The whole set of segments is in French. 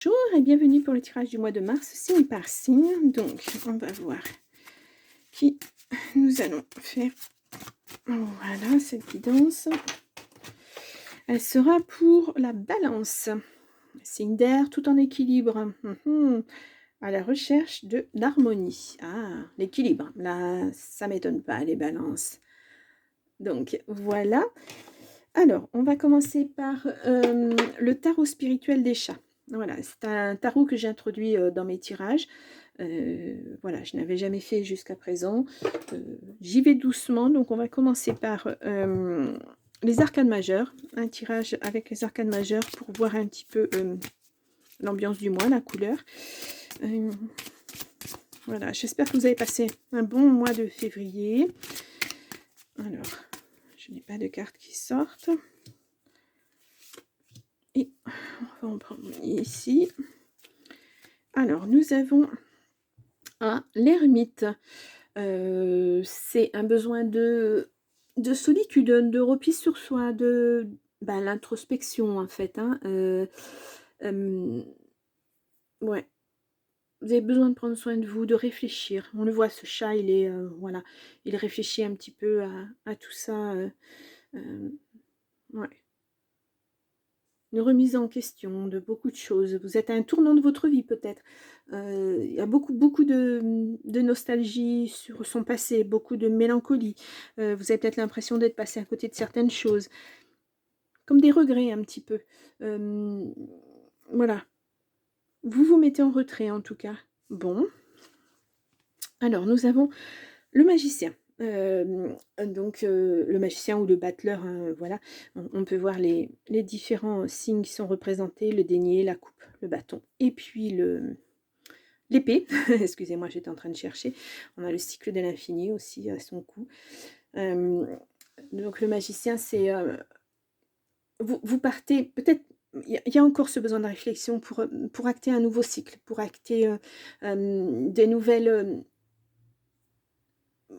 Bonjour et bienvenue pour le tirage du mois de mars, signe par signe. Donc, on va voir qui nous allons faire. Voilà, cette guidance. Elle sera pour la balance. Signe d'air tout en équilibre. À la recherche d'harmonie. Ah, l'équilibre. Là, ça m'étonne pas, les balances. Donc, voilà. Alors, on va commencer par le tarot spirituel des chats. Voilà, c'est un tarot que j'ai introduit dans mes tirages. Voilà, je n'avais jamais fait jusqu'à présent. J'y vais doucement, donc on va commencer par les arcanes majeures. Un tirage avec les arcanes majeures pour voir un petit peu l'ambiance du mois, la couleur. Voilà, j'espère que vous avez passé un bon mois de février. Alors, je n'ai pas de cartes qui sortent. Et on va en prendre ici. Alors, nous avons l'ermite. C'est un besoin de solitude, de repli sur soi, de l'introspection en fait. Ouais, vous avez besoin de prendre soin de vous, de réfléchir. On le voit, ce chat, il est voilà, il réfléchit un petit peu à tout ça. Ouais. Une remise en question de beaucoup de choses. Vous êtes à un tournant de votre vie peut-être. Il y a beaucoup de nostalgie sur son passé, beaucoup de mélancolie. Vous avez peut-être l'impression d'être passé à côté de certaines choses, comme des regrets un petit peu. Voilà. Vous vous mettez en retrait en tout cas. Bon. Alors, nous avons le magicien. Donc, le magicien ou le battleur, hein, voilà. On peut voir les différents signes qui sont représentés, le denier, la coupe, le bâton, et puis l'épée. Excusez-moi, j'étais en train de chercher. On a le cycle de l'infini aussi à son cou. Donc, le magicien, c'est... vous partez, peut-être, il y a encore ce besoin de réflexion pour acter un nouveau cycle, pour acter des nouvelles...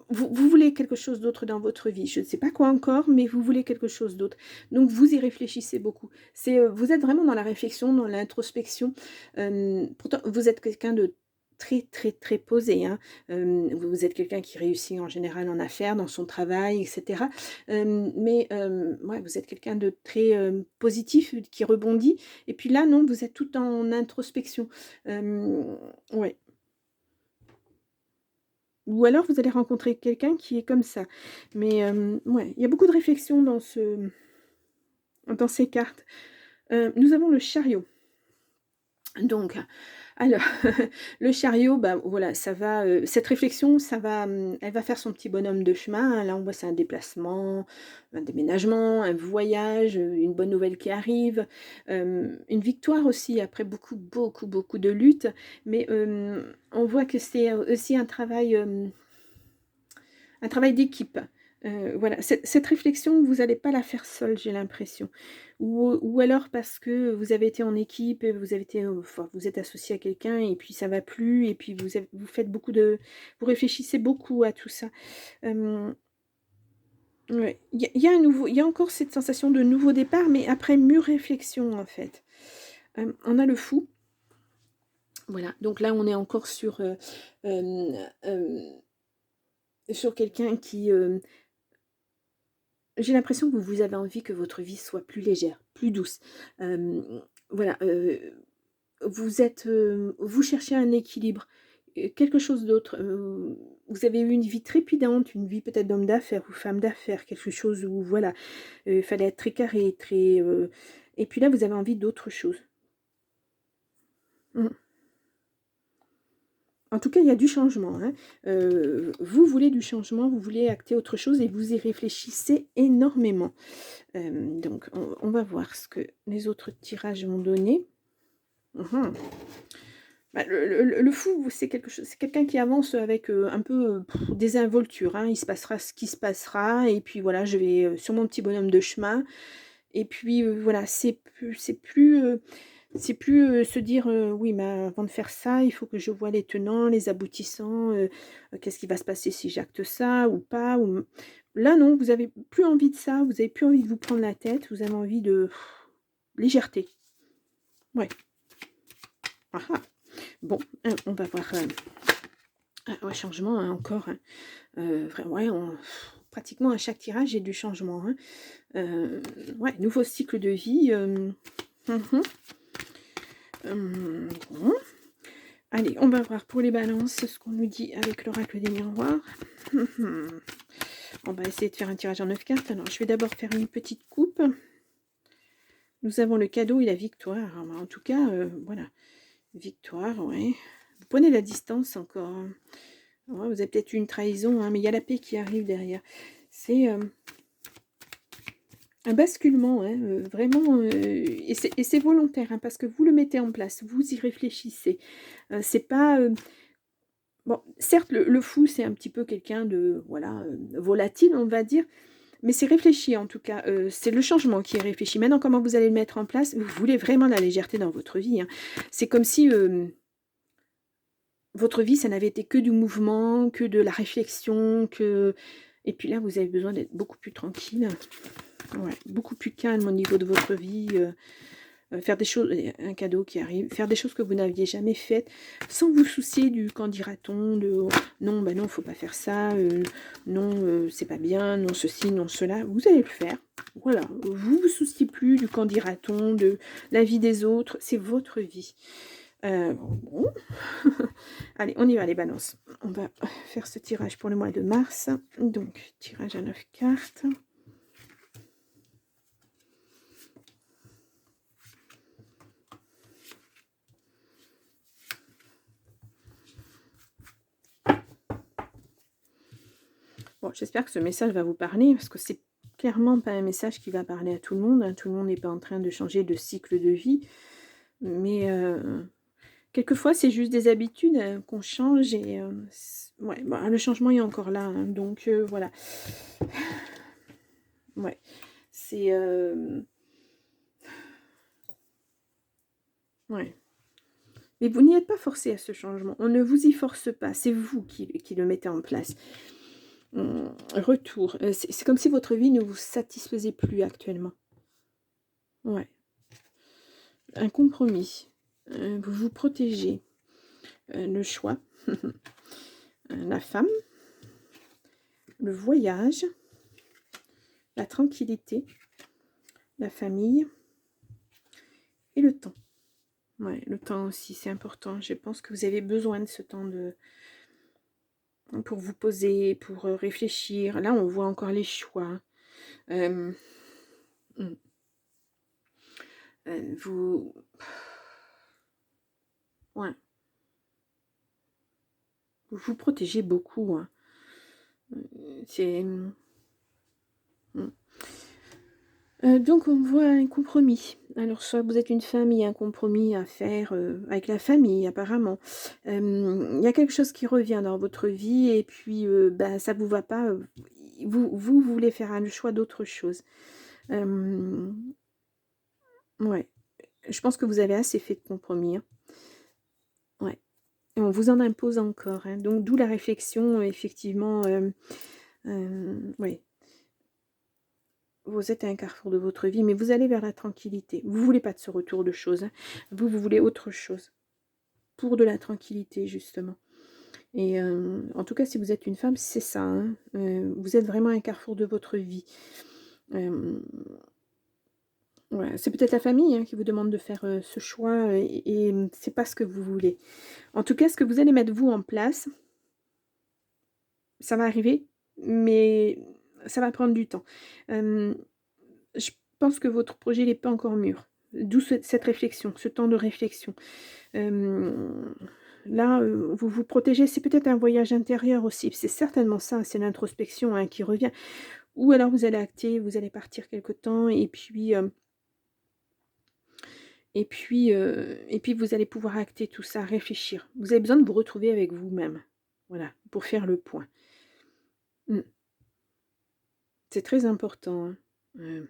Vous voulez quelque chose d'autre dans votre vie, je ne sais pas quoi encore, mais vous voulez quelque chose d'autre. Donc vous y réfléchissez beaucoup. Vous êtes vraiment dans la réflexion, dans l'introspection. Pourtant, vous êtes quelqu'un de très, très, très posé, hein. Vous êtes quelqu'un qui réussit en général en affaires, dans son travail, etc. Ouais, vous êtes quelqu'un de très positif, qui rebondit. Et puis là, non, vous êtes tout en introspection. Ouais. Ou alors vous allez rencontrer quelqu'un qui est comme ça. Mais ouais, il y a beaucoup de réflexion dans ces cartes. Nous avons le chariot. Donc, alors, le chariot, bah, voilà, ça va, cette réflexion, elle va faire son petit bonhomme de chemin, hein. Là, on voit, c'est un déplacement, un déménagement, un voyage, une bonne nouvelle qui arrive, une victoire aussi, après beaucoup de luttes. Mais on voit que c'est aussi un travail d'équipe. Voilà, cette réflexion, vous n'allez pas la faire seule, j'ai l'impression. Ou alors parce que vous avez été en équipe, vous avez été, enfin, vous êtes associé à quelqu'un et puis ça va plus, et puis vous faites vous réfléchissez beaucoup à tout ça. Ouais, il y a encore cette sensation de nouveau départ, mais après mûre réflexion en fait. On a le fou. Voilà, donc là on est encore sur quelqu'un qui, j'ai l'impression que vous avez envie que votre vie soit plus légère, plus douce. Voilà, vous cherchez un équilibre, quelque chose d'autre. Vous avez eu une vie trépidante, une vie peut-être d'homme d'affaires ou femme d'affaires, quelque chose où voilà, il fallait être très carré, très, et puis là, vous avez envie d'autre chose. Mmh. En tout cas, il y a du changement, hein. Vous voulez du changement, vous voulez acter autre chose et vous y réfléchissez énormément. Donc on va voir ce que les autres tirages vont donner. Mmh. Bah, le fou, c'est quelqu'un qui avance avec, un peu, désinvolture, hein. Il se passera ce qui se passera et puis voilà, je vais, sur mon petit bonhomme de chemin et puis, voilà, c'est plus se dire, «Oui, mais avant de faire ça, il faut que je voie les tenants, les aboutissants, qu'est-ce qui va se passer si j'acte ça ou pas?» Là non, vous avez plus envie de ça, vous avez plus envie de vous prendre la tête, vous avez envie de légèreté. Ouais. Ah, ah. Bon, on va voir un changement hein, encore. Hein. Vraiment, ouais, pratiquement à chaque tirage, j'ai du changement. Hein. Ouais, nouveau cycle de vie. Mhm. Bon. Allez, on va voir pour les balances ce qu'on nous dit avec l'oracle des miroirs. On va essayer de faire un tirage en 9 cartes. Alors, je vais d'abord faire une petite coupe. Nous avons le cadeau et la victoire. Alors, en tout cas, voilà. Victoire, ouais. Vous prenez la distance encore. Ouais, vous avez peut-être eu une trahison, hein, mais il y a la paix qui arrive derrière. C'est un basculement, hein, vraiment. Et c'est volontaire, hein, parce que vous le mettez en place. Vous y réfléchissez. C'est pas... bon, certes, le fou, c'est un petit peu quelqu'un de, voilà, volatile, on va dire. Mais c'est réfléchi en tout cas, c'est le changement qui est réfléchi. Maintenant, comment vous allez le mettre en place? Vous voulez vraiment la légèreté dans votre vie. Hein. C'est comme si votre vie, ça n'avait été que du mouvement, que de la réflexion, que... Et puis là, vous avez besoin d'être beaucoup plus tranquille. Ouais, beaucoup plus calme au niveau de votre vie. Faire des choses, un cadeau qui arrive, faire des choses que vous n'aviez jamais faites, sans vous soucier du qu'en dira-t-on, de non, ben non, faut pas faire ça, non, c'est pas bien, non, ceci, non, cela. Vous allez le faire. Voilà, vous vous souciez plus du qu'en dira-t-on, de la vie des autres, c'est votre vie. Bon, allez, on y va les balances. On va faire ce tirage pour le mois de mars. Donc, tirage à 9 cartes. Bon, j'espère que ce message va vous parler, parce que c'est clairement pas un message qui va parler à tout le monde. Hein. Tout le monde n'est pas en train de changer de cycle de vie. Mais quelquefois, c'est juste des habitudes qu'on change. Et ouais, bon, le changement est encore là. Hein. Donc voilà. Ouais, c'est... ouais. Mais vous n'y êtes pas forcé à ce changement. On ne vous y force pas. C'est vous qui le mettez en place. Retour. C'est comme si votre vie ne vous satisfaisait plus actuellement. Ouais. Un compromis. Vous vous protégez. Le choix. La femme. Le voyage. La tranquillité. La famille. Et le temps. Ouais, le temps aussi, c'est important. Je pense que vous avez besoin de ce temps pour vous poser, pour réfléchir. Là, on voit encore les choix. Vous... Ouais. Vous vous protégez beaucoup. Hein. C'est... donc on voit un compromis. Alors soit vous êtes une femme, il y a un compromis à faire avec la famille apparemment. Il y a quelque chose qui revient dans votre vie et puis bah, ça vous va pas. Vous voulez faire un choix d'autre chose. Ouais. Je pense que vous avez assez fait de compromis. Hein. Ouais. Et on vous en impose encore. Hein. Donc d'où la réflexion, effectivement. Ouais. Vous êtes à un carrefour de votre vie, mais vous allez vers la tranquillité. Vous ne voulez pas de ce retour de choses. Hein. Vous voulez autre chose. Pour de la tranquillité, justement. Et en tout cas, si vous êtes une femme, c'est ça. Hein. Vous êtes vraiment à un carrefour de votre vie. Ouais, c'est peut-être la famille hein, qui vous demande de faire ce choix et c'est pas ce que vous voulez. En tout cas, ce que vous allez mettre vous en place, ça va arriver, mais ça va prendre du temps. Je pense que votre projet n'est pas encore mûr. D'où cette réflexion, ce temps de réflexion. Là, vous vous protégez, c'est peut-être un voyage intérieur aussi. C'est certainement ça, c'est l'introspection hein, qui revient. Ou alors vous allez acter, vous allez partir quelque temps et puis vous allez pouvoir acter tout ça, réfléchir. Vous avez besoin de vous retrouver avec vous-même. Voilà, pour faire le point. C'est très important. Hein.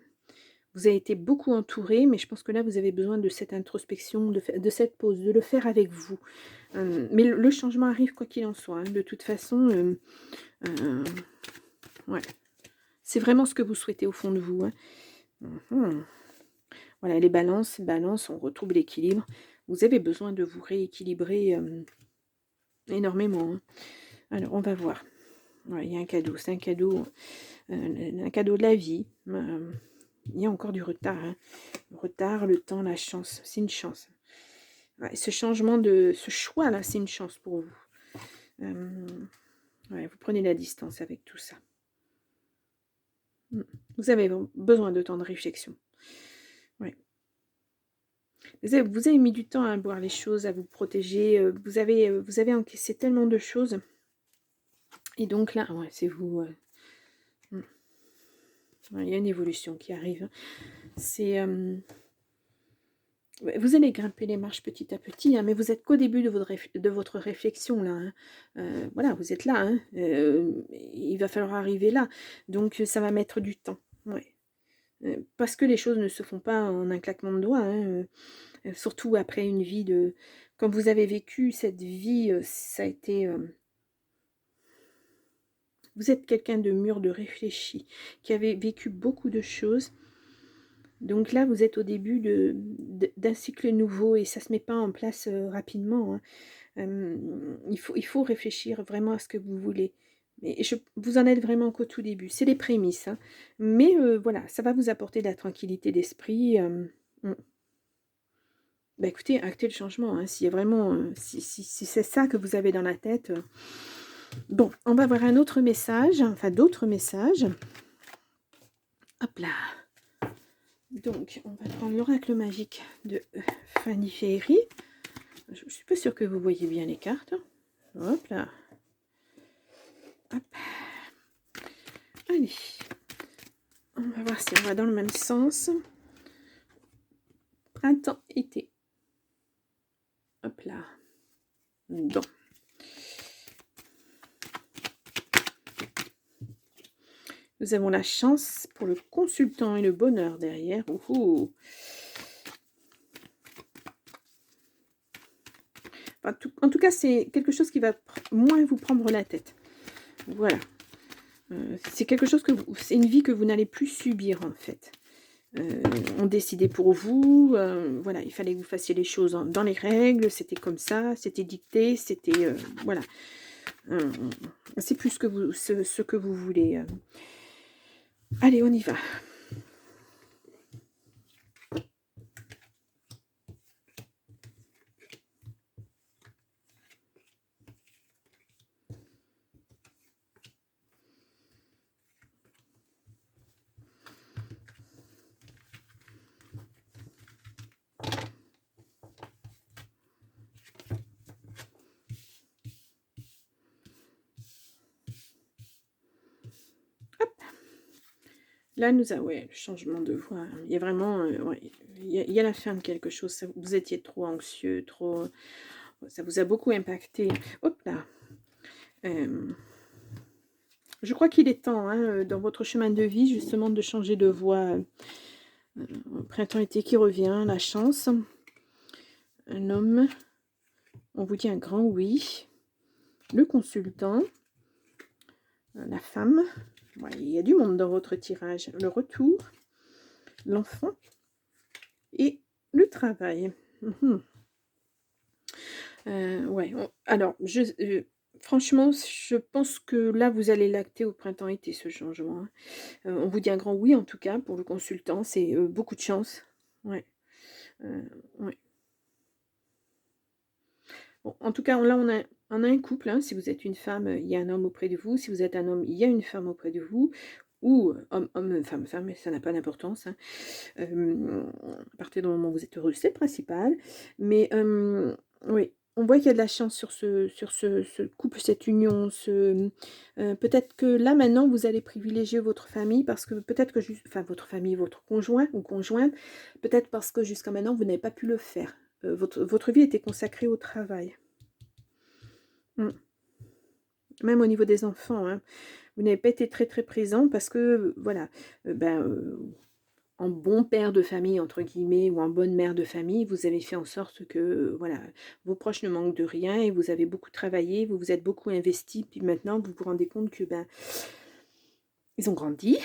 Vous avez été beaucoup entouré, mais je pense que là, vous avez besoin de cette introspection, de cette pause, de le faire avec vous. Mais le changement arrive quoi qu'il en soit. Hein. De toute façon, ouais. C'est vraiment ce que vous souhaitez au fond de vous. Hein. Voilà, les balances, on retrouve l'équilibre. vous avez besoin de vous rééquilibrer énormément, hein. Alors, on va voir. Ouais, il y a un cadeau, c'est un cadeau de la vie. Il y a encore du retard, hein. Le retard, le temps, la chance, c'est une chance. Ouais, ce choix-là, c'est une chance pour vous. Euh, ouais, vous prenez la distance avec tout ça. Vous avez besoin de temps de réflexion. Ouais. Vous avez mis du temps à voir les choses, à vous protéger. Vous avez encaissé tellement de choses. Et donc là, ouais, c'est vous. Ouais, il y a une évolution qui arrive. C'est, vous allez grimper les marches petit à petit, hein, mais vous êtes qu'au début de votre réflexion là, hein. Voilà, vous êtes là, hein, il va falloir arriver là. Donc ça va mettre du temps. Ouais. Parce que les choses ne se font pas en un claquement de doigts, hein, surtout après une vie de quand vous avez vécu cette vie, ça a été, vous êtes quelqu'un de mûr, de réfléchi, qui avait vécu beaucoup de choses. Donc là, vous êtes au début d'un cycle nouveau et ça ne se met pas en place rapidement, hein. Il faut réfléchir vraiment à ce que vous voulez. Mais vous en êtes vraiment qu'au tout début. C'est les prémices, hein. Mais voilà, ça va vous apporter de la tranquillité d'esprit. Mm. Bah écoutez, actez le changement, hein, s'il y a vraiment, si c'est ça que vous avez dans la tête. Bon, on va voir un autre message, enfin d'autres messages. Hop là. Donc, on va prendre l'oracle magique de Fanny Féerie. Je ne suis pas sûre que vous voyez bien les cartes. Hop là. Hop. Allez. On va voir si on va dans le même sens. Printemps, été. Hop là. Bon. Nous avons la chance pour le consultant et le bonheur derrière. Ouhou. En tout cas, c'est quelque chose qui va moins vous prendre la tête. Voilà. C'est quelque chose c'est une vie que vous n'allez plus subir en fait. On décidait pour vous, voilà, il fallait que vous fassiez les choses dans les règles, c'était comme ça, c'était dicté, c'était, voilà. C'est plus ce que vous voulez. Allez, on y va. Là, nous avons le changement de voix. Il y a vraiment, ouais, il y a la fin de quelque chose. Vous étiez trop anxieux, trop, ça vous a beaucoup impacté. Hop là. Je crois qu'il est temps, hein, dans votre chemin de vie, justement, de changer de voie. Printemps-été qui revient, la chance. Un homme. On vous dit un grand oui. Le consultant. La femme. Ouais, il y a du monde dans votre tirage. Le retour. L'enfant. Et le travail. Ouais. Alors, franchement, je pense que là, vous allez l'acter au printemps-été, ce changement, hein. On vous dit un grand oui, en tout cas, pour le consultant. C'est beaucoup de chance. Ouais. Ouais. Bon, en tout cas, là, on a un couple, hein. Si vous êtes une femme, il y a un homme auprès de vous. Si vous êtes un homme, il y a une femme auprès de vous. Ou homme, femme, femme, ça n'a pas d'importance, hein. À partir du moment où vous êtes heureux, c'est le principal. Mais oui, on voit qu'il y a de la chance sur ce couple, cette union. Peut-être que là, maintenant, vous allez privilégier votre famille parce que peut-être que enfin, votre famille, votre conjoint ou conjointe, peut-être parce que jusqu'à maintenant, vous n'avez pas pu le faire. Votre vie était consacrée au travail. Même au niveau des enfants, hein. Vous n'avez pas été très très présent parce que, voilà, en bon père de famille, entre guillemets, ou en bonne mère de famille, vous avez fait en sorte que, voilà, vos proches ne manquent de rien et vous avez beaucoup travaillé, vous vous êtes beaucoup investi, puis maintenant vous vous rendez compte que, ils ont grandi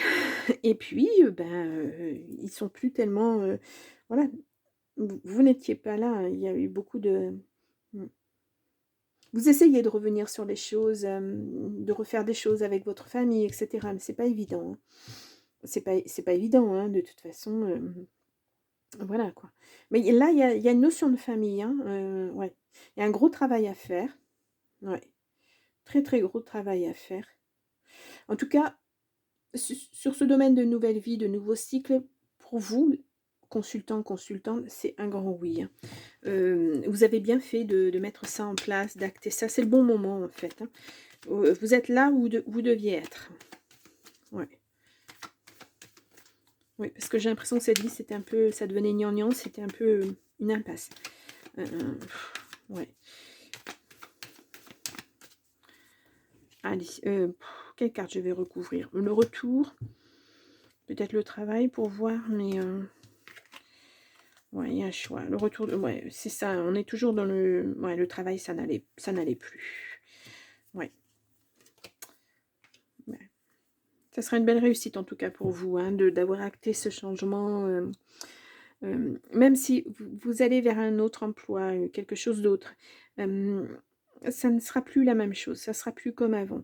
et puis, ils sont plus tellement, voilà, vous n'étiez pas là, hein, il y a eu beaucoup de... Mmh. Vous essayez de revenir sur les choses, de refaire des choses avec votre famille, et cetera, mais c'est pas évident, hein. C'est pas évident, hein, de toute façon, voilà, quoi. Mais là, il y a une notion de famille, hein, ouais. Il y a un gros travail à faire, ouais. Très, très gros travail à faire. En tout cas, sur ce domaine de nouvelle vie, de nouveaux cycles, pour vous, consultant, consultante, c'est un grand oui, hein. Vous avez bien fait de mettre ça en place, d'acter ça. C'est le bon moment, en fait, hein. Vous êtes là où vous deviez être. Ouais. Oui, parce que j'ai l'impression que cette vie, c'était un peu, ça devenait gnangnan, c'était un peu une impasse. Ouais. Allez, quelle carte je vais recouvrir? Le retour, peut-être le travail pour voir, mais ouais, il y a un choix. Le retour, ouais, c'est ça. On est toujours dans le, ouais, le travail, ça n'allait plus. Ouais. Ouais. Ça sera une belle réussite en tout cas pour vous, hein, d'avoir acté ce changement. Même si vous allez vers un autre emploi, quelque chose d'autre, ça ne sera plus la même chose. Ça sera plus comme avant.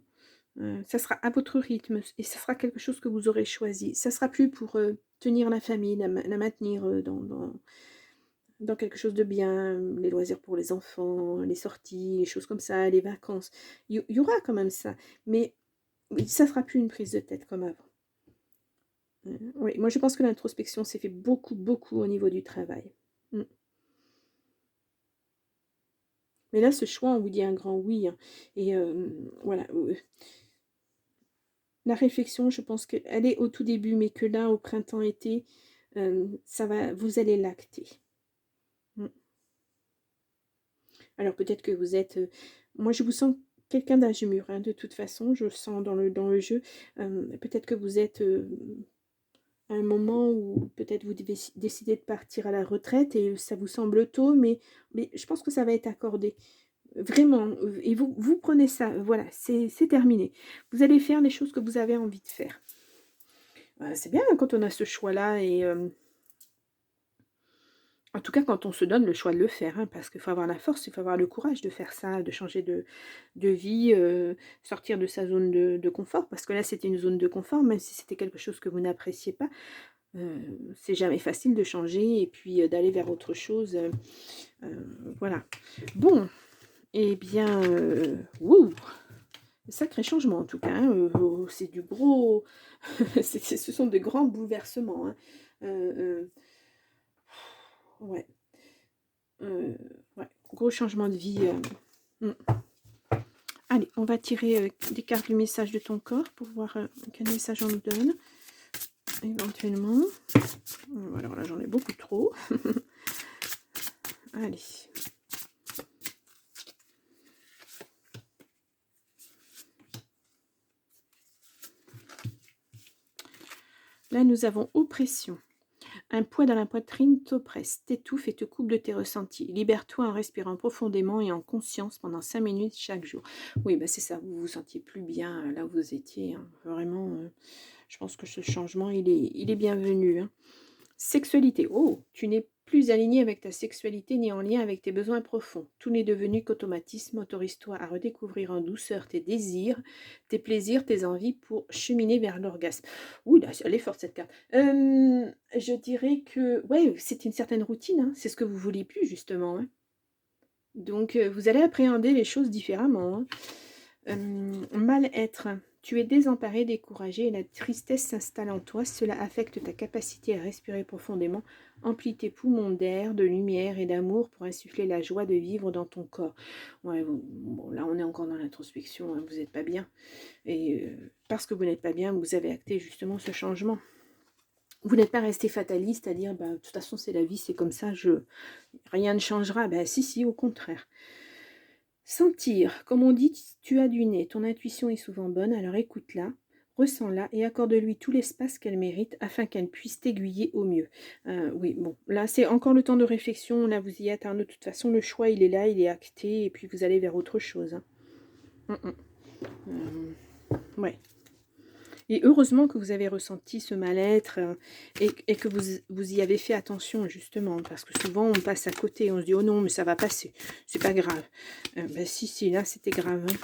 Ça sera à votre rythme et ça sera quelque chose que vous aurez choisi. Ça sera plus pour tenir la famille, la maintenir dans quelque chose de bien, les loisirs pour les enfants, les sorties, les choses comme ça, les vacances. Il y aura quand même ça, mais oui, ça sera plus une prise de tête comme avant. Oui, moi je pense que l'introspection s'est fait beaucoup, beaucoup au niveau du travail. Mm. Mais là, ce choix, on vous dit un grand oui, hein. Et voilà, la réflexion, je pense qu'elle est au tout début, mais que là, au printemps-été, ça va, vous allez l'acter. Mm. Alors peut-être que vous êtes... moi, je vous sens quelqu'un d'âge mûr, hein, de toute façon, je sens dans le jeu. Peut-être que vous êtes à un moment où peut-être vous devez décider de partir à la retraite et ça vous semble tôt, mais je pense que ça va être accordé. Vraiment. Et vous prenez ça, voilà, c'est terminé. Vous allez faire les choses que vous avez envie de faire. C'est bien hein, quand on a ce choix-là et... en tout cas, quand on se donne le choix de le faire, hein, parce qu'il faut avoir la force, il faut avoir le courage de faire ça, de changer de vie, sortir de sa zone de confort, parce que là, c'était une zone de confort, même si c'était quelque chose que vous n'appréciez pas. C'est jamais facile de changer et puis d'aller vers autre chose. Voilà. Bon, eh bien, wouh, sacré changement en tout cas. Hein, c'est du gros... ce sont de grands bouleversements. Hein. Ouais. Ouais, gros changement de vie. Mm. Allez, on va tirer des cartes du message de ton corps pour voir quel message on nous donne, éventuellement. Alors là, j'en ai beaucoup trop. Allez. Là, nous avons oppression. Un poids dans la poitrine t'oppresse, t'étouffe et te coupe de tes ressentis. Libère-toi en respirant profondément et en conscience pendant 5 minutes chaque jour. Oui, bah c'est ça, vous vous sentiez plus bien là où vous étiez. Hein. Vraiment, je pense que ce changement, il est bienvenu. Hein. Sexualité. Oh, tu n'es plus aligné avec ta sexualité ni en lien avec tes besoins profonds. Tout n'est devenu qu'automatisme. Autorise-toi à redécouvrir en douceur tes désirs, tes plaisirs, tes envies pour cheminer vers l'orgasme. Ouh là, elle est forte cette carte. Je dirais que, ouais, c'est une certaine routine. Hein. C'est ce que vous voulez plus justement. Hein. Donc, vous allez appréhender les choses différemment. Hein. Mal-être. Tu es désemparé, découragé et la tristesse s'installe en toi. Cela affecte ta capacité à respirer profondément. Emplis tes poumons d'air, de lumière et d'amour pour insuffler la joie de vivre dans ton corps. Ouais, bon, là, on est encore dans l'introspection. Hein, vous n'êtes pas bien. Et parce que vous n'êtes pas bien, vous avez acté justement ce changement. Vous n'êtes pas resté fataliste à dire, bah, de toute façon, c'est la vie, c'est comme ça, rien ne changera. Ben, si, au contraire. Sentir, comme on dit, tu as du nez, ton intuition est souvent bonne, alors écoute-la, ressens-la et accorde-lui tout l'espace qu'elle mérite afin qu'elle puisse t'aiguiller au mieux. Oui, bon, là c'est encore le temps de réflexion, là vous y êtes, hein, de toute façon le choix il est là, il est acté et puis vous allez vers autre chose. Hein. Ouais. Et heureusement que vous avez ressenti ce mal-être et que vous y avez fait attention justement, parce que souvent on passe à côté, on se dit: «Oh non, mais ça va passer, c'est pas grave». Bah si, si, là c'était grave, hein.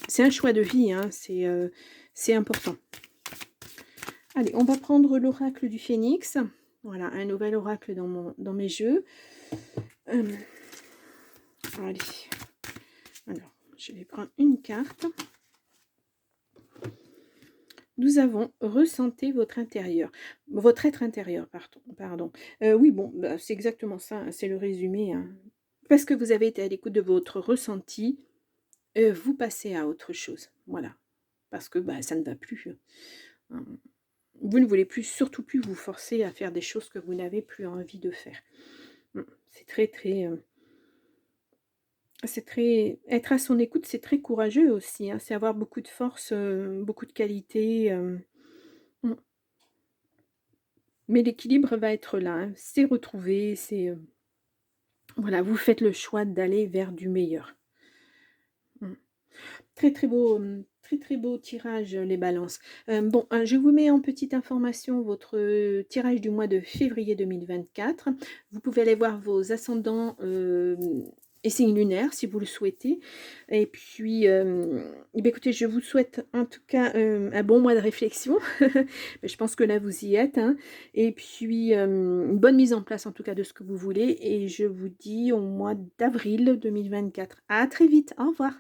C'est un choix de vie, hein, c'est important. Allez, on va prendre l'oracle du phénix. Voilà, un nouvel oracle dans mes jeux. Allez, alors je vais prendre une carte. Nous avons ressenti votre intérieur, votre être intérieur, pardon. Oui, bon, bah, c'est exactement ça, hein, c'est le résumé, hein. Parce que vous avez été à l'écoute de votre ressenti, vous passez à autre chose. Voilà. Parce que bah, ça ne va plus. Hein. Vous ne voulez plus, surtout plus vous forcer à faire des choses que vous n'avez plus envie de faire. C'est très, très. C'est très. Être à son écoute, c'est très courageux aussi, hein. C'est avoir beaucoup de force, beaucoup de qualité. Mm. Mais l'équilibre va être là, hein. C'est retrouvé, c'est, voilà, vous faites le choix d'aller vers du meilleur. Mmh. Très, très beau, très, très beau tirage, les balances. Bon, je vous mets en petite information votre, tirage du mois de février 2024. Vous pouvez aller voir vos ascendants, et signes lunaires si vous le souhaitez. Et puis, et bah, écoutez, je vous souhaite en tout cas, un bon mois de réflexion. Je pense que là, vous y êtes, hein. Et puis, une bonne mise en place en tout cas de ce que vous voulez et je vous dis au mois d'avril 2024. À très vite, au revoir.